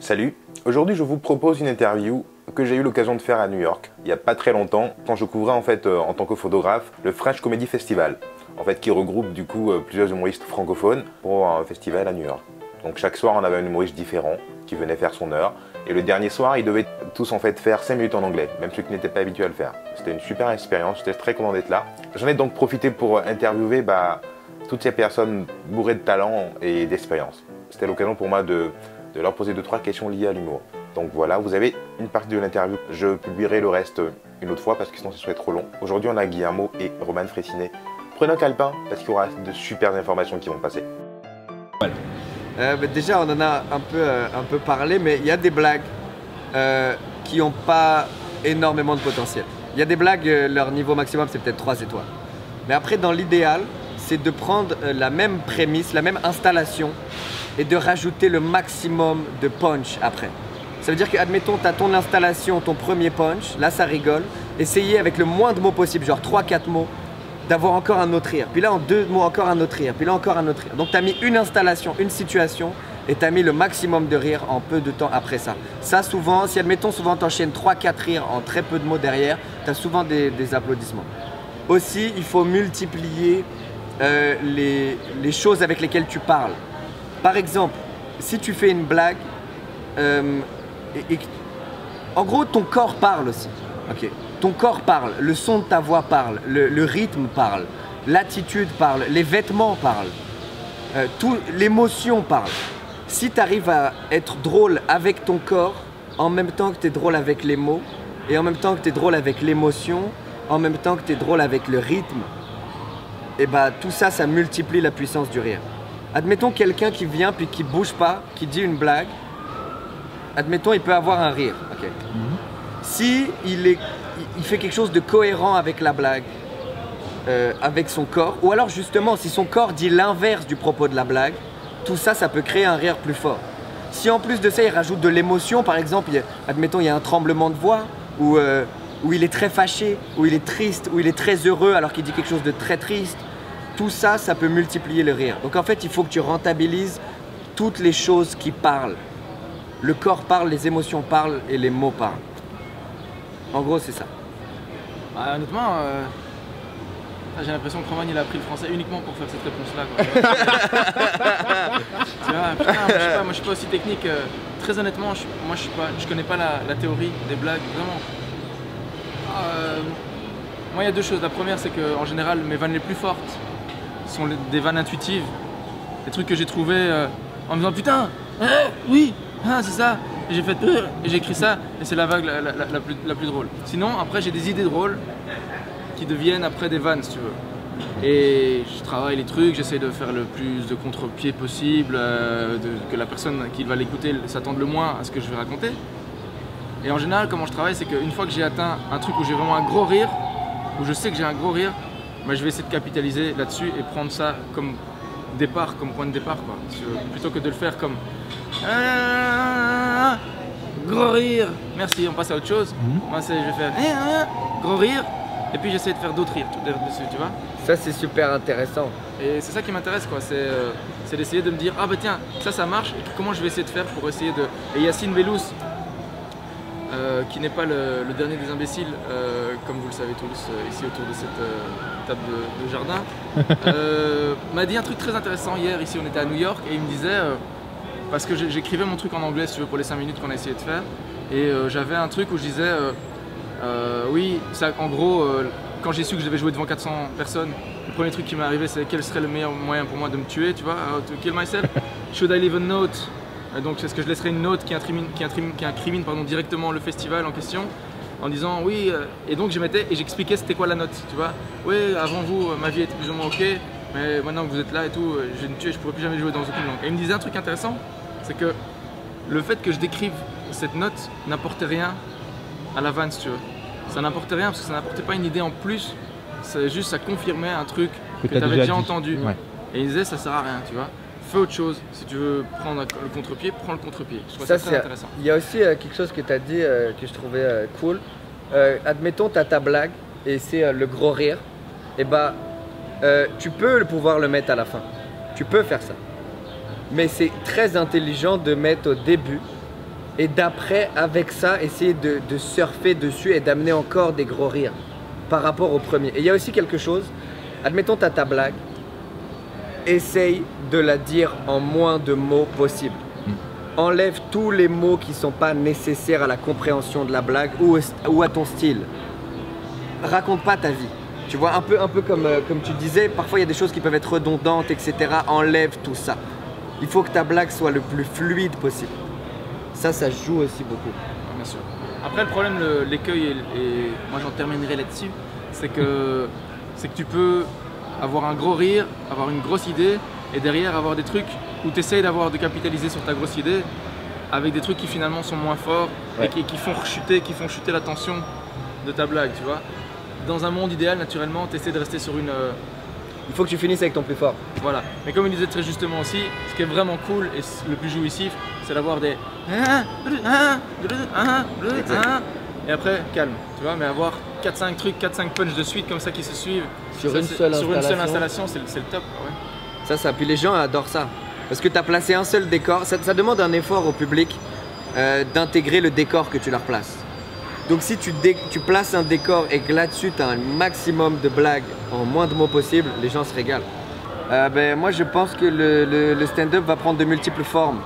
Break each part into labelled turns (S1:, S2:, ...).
S1: Salut, aujourd'hui je vous propose une interview que j'ai eu l'occasion de faire à New York il n'y a pas très longtemps quand je couvrais en fait en tant que photographe le French Comedy Festival en fait qui regroupe du coup plusieurs humoristes francophones pour un festival à New York. Donc chaque soir on avait un humoriste différent qui venait faire son heure et le dernier soir ils devaient tous en fait faire 5 minutes en anglais, même ceux qui n'étaient pas habitués à le faire. C'était une super expérience, j'étais très content d'être là. J'en ai donc profité pour interviewer toutes ces personnes bourrées de talent et d'expérience. C'était l'occasion pour moi de leur poser 2-3 questions liées à l'humour. Donc voilà, vous avez une partie de l'interview. Je publierai le reste une autre fois parce que sinon ce serait trop long. Aujourd'hui, on a Guillermo et Roman Fressinet. Prenez un calepin parce qu'il y aura de super informations qui vont passer.
S2: Voilà. Déjà, on en a un peu parlé, mais il y a des blagues qui n'ont pas énormément de potentiel. Il y a des blagues, leur niveau maximum, c'est peut-être 3 étoiles. Mais après, dans l'idéal, c'est de prendre la même prémisse, la même installation et de rajouter le maximum de punch après. Ça veut dire que, admettons, tu as ton installation, ton premier punch, là ça rigole, essayez avec le moins de mots possible, genre 3-4 mots, d'avoir encore un autre rire. Puis là, en 2 mots, encore un autre rire. Puis là, encore un autre rire. Donc tu as mis une installation, une situation, et tu as mis le maximum de rire en peu de temps après ça. Ça, souvent, si admettons, souvent tu enchaînes 3-4 rires en très peu de mots derrière, tu as souvent des applaudissements. Aussi, il faut multiplier les choses avec lesquelles tu parles. Par exemple, si tu fais une blague, en gros, ton corps parle aussi. Okay. Ton corps parle, le son de ta voix parle, le rythme parle, l'attitude parle, les vêtements parlent, l'émotion parle. Si tu arrives à être drôle avec ton corps, en même temps que tu es drôle avec les mots, et en même temps que tu es drôle avec l'émotion, en même temps que tu es drôle avec le rythme, et tout ça, ça multiplie la puissance du rire. Admettons quelqu'un qui vient puis qui bouge pas, qui dit une blague, admettons il peut avoir un rire. Okay. Si il fait quelque chose de cohérent avec la blague, avec son corps, ou alors justement si son corps dit l'inverse du propos de la blague, tout ça, ça peut créer un rire plus fort. Si en plus de ça il rajoute de l'émotion, par exemple, admettons il y a un tremblement de voix, où il est très fâché, où il est triste, où il est très heureux alors qu'il dit quelque chose de très triste, tout ça, ça peut multiplier le rire. Donc en fait, il faut que tu rentabilises toutes les choses qui parlent. Le corps parle, les émotions parlent et les mots parlent. En gros, c'est ça.
S3: Honnêtement, j'ai l'impression que Roman il a appris le français uniquement pour faire cette réponse-là. Tu vois, putain, moi je suis pas aussi technique. Très honnêtement, je connais pas la théorie des blagues, vraiment. Moi, il y a 2 choses. La première, c'est qu'en général, mes vannes les plus fortes sont des vannes intuitives, des trucs que j'ai trouvés en me disant putain, oui, c'est ça, et j'ai fait et j'ai écrit ça, et c'est la vague la plus drôle. Sinon, après, j'ai des idées drôles qui deviennent après des vannes, si tu veux. Et je travaille les trucs, j'essaie de faire le plus de contre-pied possible, que la personne qui va l'écouter s'attende le moins à ce que je vais raconter. Et en général, comment je travaille, c'est qu'une fois que j'ai atteint un truc où j'ai vraiment un gros rire, où je sais que j'ai un gros rire, je vais essayer de capitaliser là-dessus et prendre ça comme départ, comme point de départ, quoi. Plutôt que de le faire comme gros rire, merci, on passe à autre chose. Moi, je vais faire gros rire, et puis j'essaie de faire d'autres rires dessus, tu vois.
S2: Ça, c'est super intéressant.
S3: Et c'est ça qui m'intéresse, quoi. C'est d'essayer de me dire, ah bah tiens, ça marche, et comment je vais essayer de faire pour essayer de... Et Yacine Bellous, qui n'est pas le dernier des imbéciles, comme vous le savez tous ici autour de cette table de jardin, m'a dit un truc très intéressant hier. Ici on était à New York et il me disait, parce que j'écrivais mon truc en anglais si tu veux pour les 5 minutes qu'on a essayé de faire, et j'avais un truc où je disais, oui, ça, en gros, quand j'ai su que je devais jouer devant 400 personnes, le premier truc qui m'est arrivé c'est quel serait le meilleur moyen pour moi de me tuer, tu vois, to kill myself, should I leave a note? Donc est-ce que je laisserai une note qui incrimine directement le festival en question en disant oui, et donc j'expliquais c'était quoi la note, tu vois. Oui, avant vous, ma vie était plus ou moins ok, mais maintenant que vous êtes là et tout, je vais me tuer, je pourrais plus jamais jouer dans aucune langue. Et il me disait un truc intéressant, c'est que le fait que je décrive cette note n'apportait rien à la vanne, si tu veux. Ça n'apportait rien parce que ça n'apportait pas une idée en plus, c'est juste ça confirmait un truc que tu avais déjà entendu. Ouais. Et il disait ça sert à rien, tu vois. Fais autre chose, si tu veux prendre le contre-pied, prends le contre-pied. Je trouve ça très intéressant.
S2: Il y a aussi quelque chose que tu as dit que je trouvais cool. Admettons, tu as ta blague et c'est le gros rire. Et tu peux pouvoir le mettre à la fin. Tu peux faire ça. Mais c'est très intelligent de mettre au début Et d'après, avec ça, essayer de surfer dessus et d'amener encore des gros rires par rapport au premier. Et il y a aussi quelque chose, admettons t'as ta blague, essaye de la dire en moins de mots possible. Enlève tous les mots qui ne sont pas nécessaires à la compréhension de la blague ou à ton style. Raconte pas ta vie. Tu vois, un peu comme tu disais, parfois il y a des choses qui peuvent être redondantes, etc. Enlève tout ça. Il faut que ta blague soit le plus fluide possible. Ça joue aussi beaucoup.
S3: Bien sûr. Après, le problème, l'écueil, et moi j'en terminerai là-dessus, c'est que tu peux avoir un gros rire, avoir une grosse idée, et derrière avoir des trucs où tu essayes de capitaliser sur ta grosse idée avec des trucs qui finalement sont moins forts et qui font chuter la tension de ta blague, tu vois. Dans un monde idéal, naturellement, tu essaies de rester sur une...
S2: Il faut que tu finisses avec ton plus fort.
S3: Voilà. Mais comme il disait très justement aussi, ce qui est vraiment cool et le plus jouissif, c'est d'avoir des... Et après, calme, tu vois, mais avoir 4-5 trucs, 4-5 punch de suite comme ça qui se suivent.
S2: Sur une seule
S3: installation, c'est le top. Ouais.
S2: Ça. Puis les gens adorent ça. Parce que tu as placé un seul décor. Ça demande un effort au public d'intégrer le décor que tu leur places. Donc si tu places un décor et que là-dessus tu as un maximum de blagues en moins de mots possible, les gens se régalent. Moi je pense que le stand-up va prendre de multiples formes.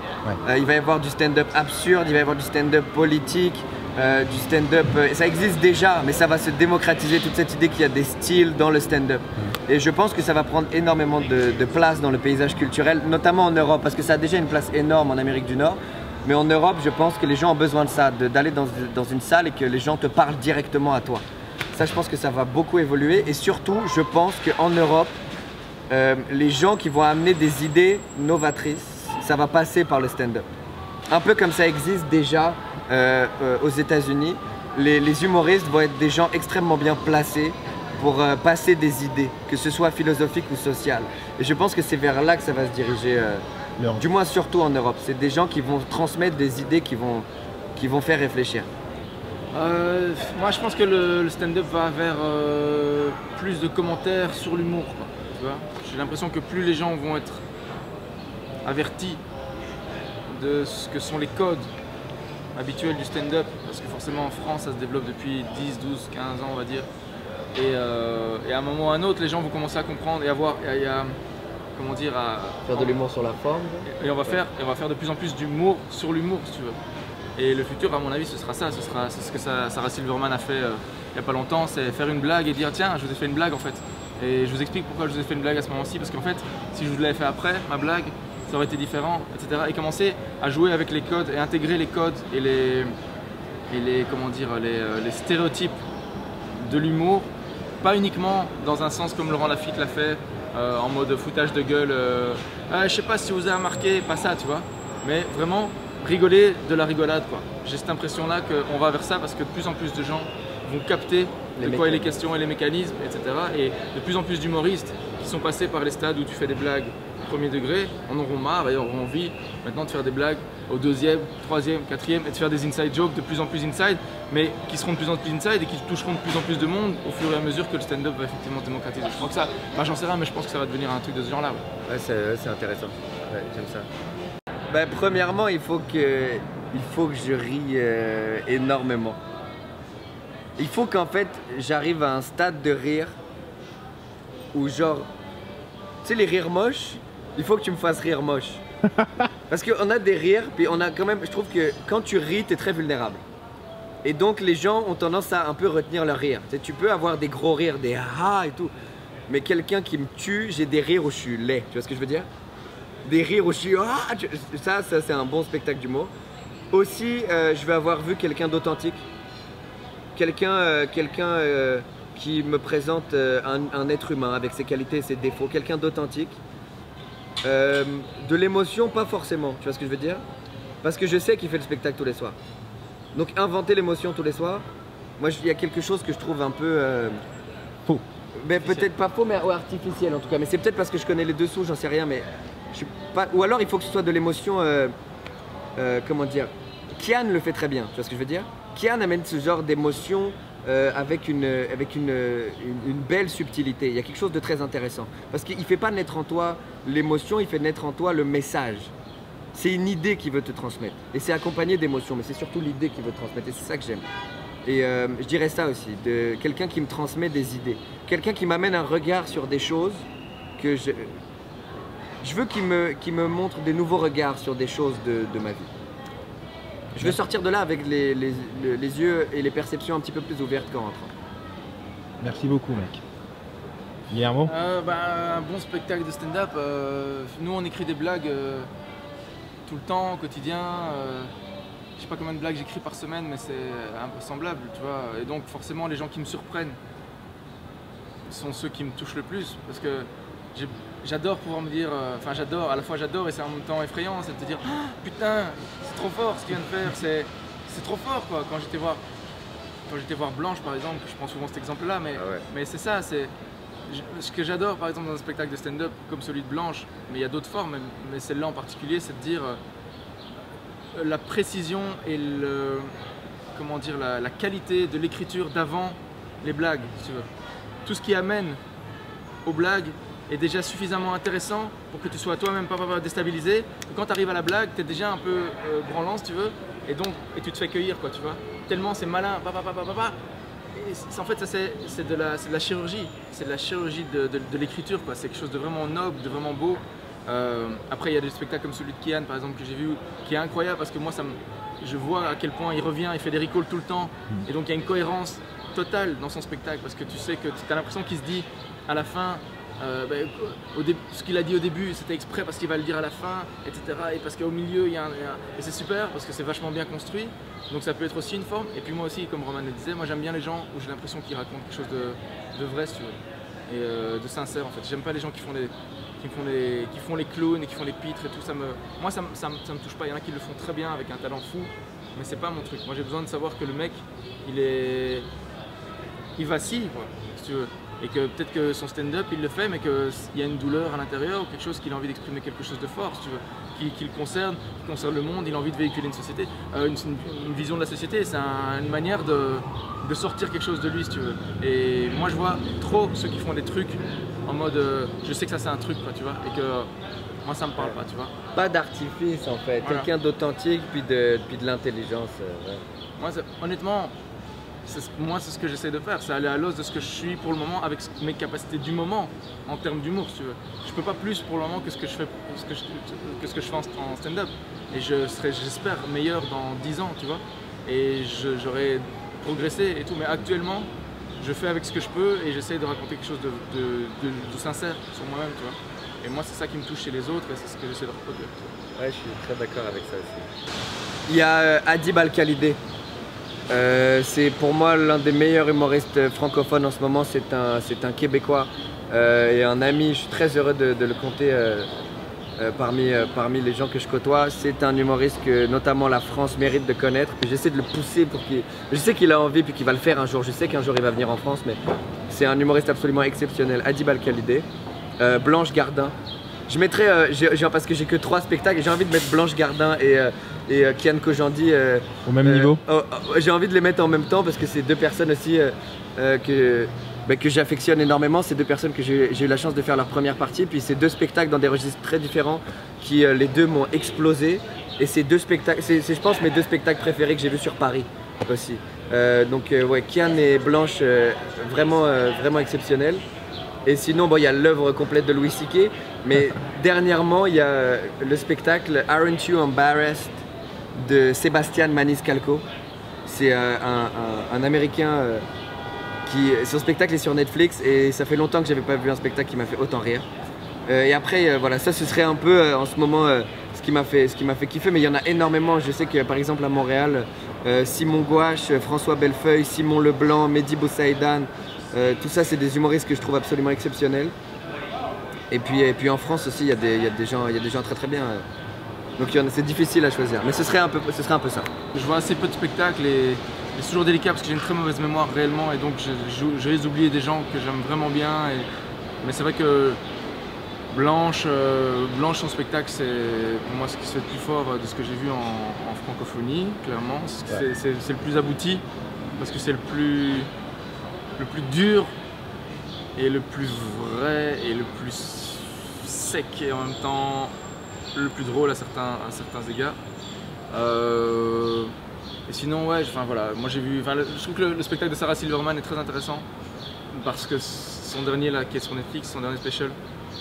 S2: Il va y avoir du stand-up absurde, il va y avoir du stand-up politique, du stand-up... ça existe déjà, mais ça va se démocratiser, toute cette idée qu'il y a des styles dans le stand-up. Et je pense que ça va prendre énormément de place dans le paysage culturel, notamment en Europe, parce que ça a déjà une place énorme en Amérique du Nord. Mais en Europe, je pense que les gens ont besoin de ça, d'aller dans une salle et que les gens te parlent directement à toi. Ça, je pense que ça va beaucoup évoluer. Et surtout, je pense qu'en Europe, les gens qui vont amener des idées novatrices, ça va passer par le stand-up. Un peu comme ça existe déjà aux États-Unis. Les humoristes vont être des gens extrêmement bien placés pour passer des idées, que ce soit philosophiques ou sociales. Et je pense que c'est vers là que ça va se diriger. Du moins surtout en Europe, c'est des gens qui vont transmettre des idées qui vont faire réfléchir.
S3: Moi je pense que le stand-up va vers plus de commentaires sur l'humour. J'ai l'impression que plus les gens vont être avertis de ce que sont les codes habituels du stand-up, parce que forcément en France ça se développe depuis 10, 12, 15 ans on va dire, et à un moment ou à un autre les gens vont commencer à comprendre et comment dire,
S2: faire de l'humour sur la forme.
S3: Et on va faire de plus en plus d'humour sur l'humour, si tu veux. Et le futur, à mon avis, ce sera ça. C'est ce que Sarah Silverman a fait il n'y a pas longtemps, c'est faire une blague et dire tiens, je vous ai fait une blague en fait. Et je vous explique pourquoi je vous ai fait une blague à ce moment-ci, parce qu'en fait, si je vous l'avais fait après, ma blague, ça aurait été différent, etc. Et commencer à jouer avec les codes et intégrer les codes et les stéréotypes de l'humour, pas uniquement dans un sens comme Laurent Lafitte l'a fait, en mode foutage de gueule, je sais pas si vous avez remarqué, pas ça, tu vois, mais vraiment rigoler de la rigolade, quoi. J'ai cette impression là qu'on va vers ça parce que de plus en plus de gens vont capter de quoi il est question et les mécanismes, etc. Et de plus en plus d'humoristes qui sont passés par les stades où tu fais des blagues premier degré en auront marre et auront envie maintenant de faire des blagues au deuxième, troisième, quatrième et de faire des inside jokes de plus en plus inside, mais qui seront de plus en plus inside et qui toucheront de plus en plus de monde au fur et à mesure que le stand-up va effectivement démocratiser. Je crois que ça, enfin j'en sais rien, mais je pense que ça va devenir un truc de ce genre-là.
S2: Ouais, c'est intéressant. Ouais, j'aime ça. Premièrement, il faut que je rie énormément. Il faut qu'en fait j'arrive à un stade de rire où genre, tu sais les rires moches, il faut que tu me fasses rire moche. Parce qu'on a des rires, puis on a quand même, je trouve que quand tu ris, tu es très vulnérable. Et donc les gens ont tendance à un peu retenir leur rire. Tu sais, tu peux avoir des gros rires, des ah et tout. Mais quelqu'un qui me tue, j'ai des rires où je suis laid, tu vois ce que je veux dire? Des rires où je suis ah, ça c'est un bon spectacle d'humour. Aussi, je vais avoir vu quelqu'un d'authentique. Quelqu'un qui me présente un être humain avec ses qualités et ses défauts. Quelqu'un d'authentique. De l'émotion, pas forcément, tu vois ce que je veux dire? Parce que je sais qu'il fait le spectacle tous les soirs. Donc inventer l'émotion tous les soirs, moi il y a quelque chose que je trouve un peu...
S4: faux.
S2: Peut-être pas faux, mais artificiel en tout cas. Mais c'est peut-être parce que je connais les dessous, j'en sais rien, mais je suis pas... Ou alors il faut que ce soit de l'émotion, comment dire? Kian le fait très bien, tu vois ce que je veux dire? Kian amène ce genre d'émotion avec une belle subtilité. Il y a quelque chose de très intéressant. Parce qu'il ne fait pas naître en toi l'émotion, il fait naître en toi le message. c'est une idée qu'il veut te transmettre. Et c'est accompagné d'émotions, mais c'est surtout l'idée qu'il veut te transmettre. Et c'est ça que j'aime. Et je dirais ça aussi, de quelqu'un qui me transmet des idées. Quelqu'un qui m'amène un regard sur des choses que je veux qu'il me montre des nouveaux regards sur des choses de ma vie. Je veux sortir de là avec les yeux et les perceptions un petit peu plus ouvertes qu'en rentrant.
S4: Merci beaucoup, mec. Guillermo?
S3: Un bon spectacle de stand-up. Nous, on écrit des blagues tout le temps, au quotidien. Je sais pas combien de blagues j'écris par semaine, mais c'est un peu semblable, tu vois. Et donc, forcément, les gens qui me surprennent sont ceux qui me touchent le plus. Parce que j'adore pouvoir me dire, à la fois j'adore et c'est en même temps effrayant, c'est de te dire ah, putain, c'est trop fort ce qu'il vient de faire, c'est trop fort quoi. Quand j'étais voir Blanche par exemple, je prends souvent cet exemple là, mais c'est ça, ce que j'adore par exemple dans un spectacle de stand-up comme celui de Blanche, mais il y a d'autres formes, mais celle-là en particulier, c'est de dire la précision et la qualité de l'écriture d'avant les blagues, si tu veux. Tout ce qui amène aux blagues est déjà suffisamment intéressant pour que tu sois toi-même pas déstabilisé. Et quand tu arrives à la blague, tu es déjà un peu branlant si tu veux, et tu te fais cueillir quoi, tu vois. Tellement c'est malin, et en fait c'est de la chirurgie, c'est de la chirurgie de l'écriture quoi. C'est quelque chose de vraiment noble, de vraiment beau. Après il y a des spectacles comme celui de Kian par exemple que j'ai vu, qui est incroyable parce que moi je vois à quel point il revient, il fait des recalls tout le temps, et donc il y a une cohérence totale dans son spectacle parce que tu sais que tu as l'impression qu'il se dit à la fin ce qu'il a dit au début c'était exprès parce qu'il va le dire à la fin, etc. Et parce qu'au milieu il y a et c'est super parce que c'est vachement bien construit, donc ça peut être aussi une forme. Et puis moi aussi, comme Roman le disait, moi j'aime bien les gens où j'ai l'impression qu'ils racontent quelque chose de vrai si tu veux, et de sincère en fait. J'aime pas les gens qui font les clowns et qui font les pitres et tout, moi ça me touche pas. Il y en a qui le font très bien avec un talent fou, mais c'est pas mon truc. Moi j'ai besoin de savoir que le mec il vacille quoi, si tu veux. Et que peut-être que son stand-up il le fait, mais qu'il y a une douleur à l'intérieur ou quelque chose qu'il a envie d'exprimer, quelque chose de fort, si tu veux, qui le concerne, qui concerne le monde. Il a envie de véhiculer une société, une vision de la société. C'est une manière de sortir quelque chose de lui, si tu veux. Et moi je vois trop ceux qui font des trucs en mode je sais que ça c'est un truc quoi, tu vois, et que moi ça me parle pas, tu vois.
S2: Pas d'artifice en fait, voilà. Quelqu'un d'authentique puis de l'intelligence. Ouais.
S3: Moi honnêtement, moi c'est ce que j'essaie de faire, c'est aller à l'os de ce que je suis pour le moment avec mes capacités du moment en termes d'humour si tu veux. Je peux pas plus pour le moment que ce que je fais en stand-up, et je serai j'espère meilleur dans 10 ans tu vois, et j'aurai progressé et tout, mais actuellement je fais avec ce que je peux et j'essaie de raconter quelque chose de sincère sur moi-même tu vois. Et moi c'est ça qui me touche chez les autres et c'est ce que j'essaie de reproduire.
S2: Ouais, je suis très d'accord avec ça aussi. Il y a Adib Al-Khalidé. C'est pour moi l'un des meilleurs humoristes francophones en ce moment. C'est un Québécois et un ami. Je suis très heureux de le compter parmi les gens que je côtoie. C'est un humoriste que notamment la France mérite de connaître. J'essaie de le pousser pour qu'il... Je sais qu'il a envie puis qu'il va le faire un jour. Je sais qu'un jour il va venir en France, mais c'est un humoriste absolument exceptionnel. Adib Al-Khalidé. Blanche Gardin. Je mettrais, parce que j'ai que 3 spectacles, j'ai envie de mettre Blanche Gardin et Kian Kojandi
S4: au même niveau.
S2: J'ai envie de les mettre en même temps parce que c'est 2 personnes aussi que j'affectionne énormément. C'est 2 personnes que j'ai eu la chance de faire leur première partie. Puis c'est 2 spectacles dans des registres très différents qui les 2 m'ont explosé. Et c'est 2 spectacles, c'est je pense mes 2 spectacles préférés que j'ai vus sur Paris aussi. Ouais, Kian et Blanche, vraiment exceptionnels. Et sinon, il y a l'œuvre complète de Louis C.K. Mais dernièrement, il y a le spectacle Aren't You Embarrassed de Sébastien Maniscalco. C'est un Américain son spectacle est sur Netflix et ça fait longtemps que j'avais pas vu un spectacle qui m'a fait autant rire. Et après, voilà, ça ce serait un peu en ce moment ce qui m'a fait kiffer. Mais il y en a énormément. Je sais que par exemple à Montréal, Simon Gouache, François Bellefeuille, Simon Leblanc, Mehdi Boussaïdan. Tout ça, c'est des humoristes que je trouve absolument exceptionnels. Et puis en France aussi, il y a des gens très très bien. Donc c'est difficile à choisir. Mais ce serait un peu ça.
S3: Je vois assez peu de spectacles et c'est toujours délicat parce que j'ai une très mauvaise mémoire réellement. Et donc je vais oublier des gens que j'aime vraiment bien. Mais c'est vrai que Blanche, son spectacle, c'est pour moi ce qui se fait le plus fort de ce que j'ai vu en francophonie, clairement. C'est le plus abouti parce que c'est le plus dur et le plus vrai et le plus sec et en même temps le plus drôle à certains égards. Et sinon, ouais, enfin voilà, moi j'ai vu, je trouve que le spectacle de Sarah Silverman est très intéressant parce que son dernier là, qui est sur Netflix, son dernier special,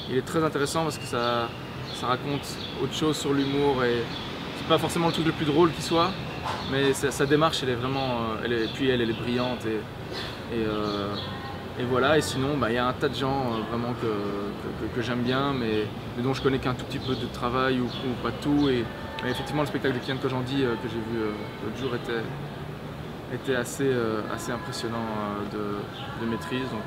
S3: il est très intéressant parce que ça raconte autre chose sur l'humour et c'est pas forcément le truc le plus drôle qui soit, mais sa démarche, elle est vraiment, elle est brillante et voilà. Et sinon, il y a un tas de gens vraiment que j'aime bien, mais dont je connais qu'un tout petit peu de travail ou pas tout. Mais effectivement, le spectacle de Kian Kojandi que j'ai vu l'autre jour était assez impressionnant de maîtrise. Donc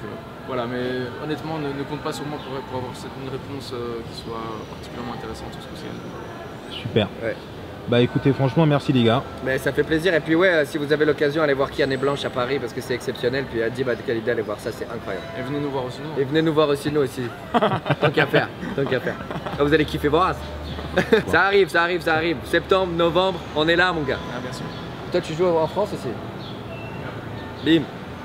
S3: voilà, mais honnêtement, ne compte pas sur moi pour avoir une réponse qui soit particulièrement intéressante sur ce coup-ci.
S4: Super.
S2: Ouais.
S4: Bah écoutez, franchement, merci les gars.
S2: Mais ça fait plaisir. Et puis ouais, si vous avez l'occasion, allez voir Kian et Blanche à Paris parce que c'est exceptionnel. Puis Adib Al-Khalidi, allez voir ça, c'est incroyable.
S3: Et venez nous voir aussi, nous.
S2: Et venez nous voir aussi, nous aussi. Tant qu'à faire, tant qu'à faire. Ah, vous allez kiffer Boras. Ça arrive, ça arrive, ça arrive. Septembre, novembre, on est là, mon gars.
S3: Ah, bien sûr.
S2: Toi, tu joues en France aussi. Bim.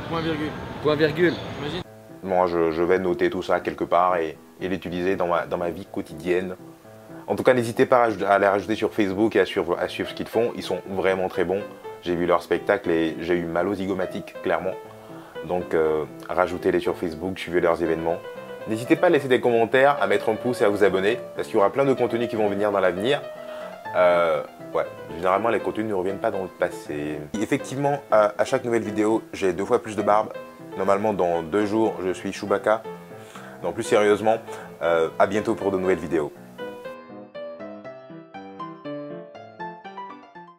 S3: Point virgule.
S2: Point virgule.
S3: Imagine.
S1: Moi, je vais noter tout ça quelque part et l'utiliser dans ma vie quotidienne. En tout cas, n'hésitez pas à les rajouter sur Facebook et à suivre ce qu'ils font. Ils sont vraiment très bons. J'ai vu leur spectacle et j'ai eu mal aux zygomatiques, clairement. Donc, rajoutez-les sur Facebook, suivez leurs événements. N'hésitez pas à laisser des commentaires, à mettre un pouce et à vous abonner, parce qu'il y aura plein de contenus qui vont venir dans l'avenir. Ouais, généralement, les contenus ne reviennent pas dans le passé. Effectivement, à chaque nouvelle vidéo, j'ai 2 fois plus de barbe. Normalement, dans 2 jours, je suis Chewbacca. Donc, plus sérieusement, à bientôt pour de nouvelles vidéos.